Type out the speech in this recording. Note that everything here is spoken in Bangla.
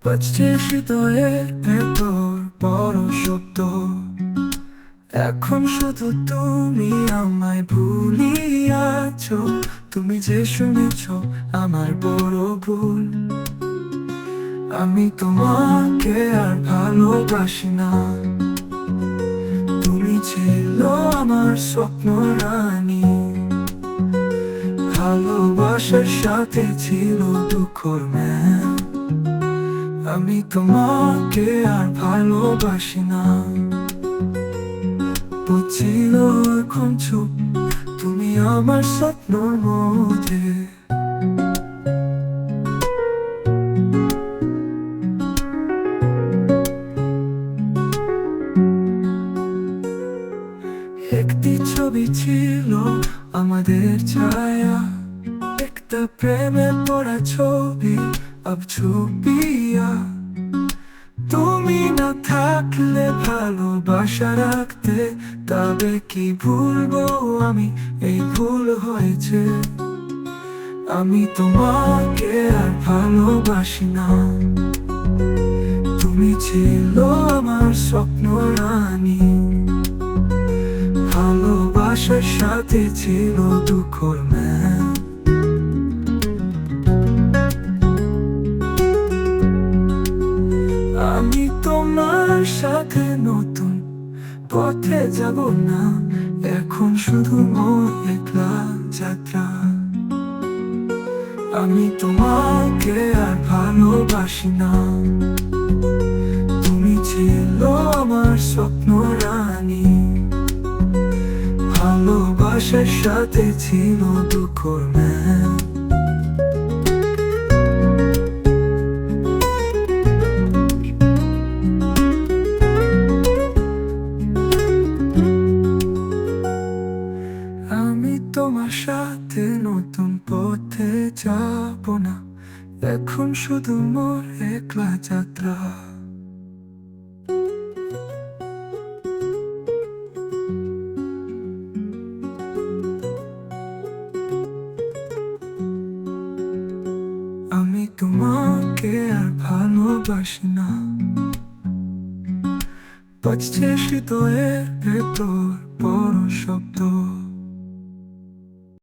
বাজছে হৃদয়ের ভেতর বড় শব্দ। এখন শুধু তুমি আমায় ভুলিয়াছ, তুমি যে শুনেছ আমার বড় ভুল। আমি তোমাকে আর ভালোবাসি না। তুমি ছিল আমার স্বপ্ন রানী, ভালোবাসার সাথে ছিল দুঃখর ম্যান। আমি তোমাকে আর ভালোবাসি না। বুঝছিল এখন চুপ, তুমি আমার স্বপ্নর মধ্যে। একটি ছবি ছিল আমাদের ছায়া, একটা প্রেমে পড়া ছবি আব ছবিয়া। তুমি না থাকলে ভালোবাসা রাখতে, তবে কি ভুলবো আমি, এই ভুল হয়েছে। আমি তোমাকে আর ভালোবাসি না। তুমি ছিল আমার স্বপ্ন রানী, ভালোবাসার সাথে ছিল দুঃখর ম্যান। আমি তোমার সাথে নতুন পথে যাব না, এখন শুধু মোর একলা যাত্রা। আমি তোমাকে আর ভালোবাসি না। তুমি ছিল আমার স্বপ্ন রানী, ভালোবাসার সাথে ছিল দুঃখর ম্যান। আমি তোমার সাথে নতুন পথে যাব না, এখন শুধু মোর একলা যাত্রা। আমি তোমাকে আর ভালোবাসি না। বাজছে হৃদয়ের ভেতর বড় শব্দ।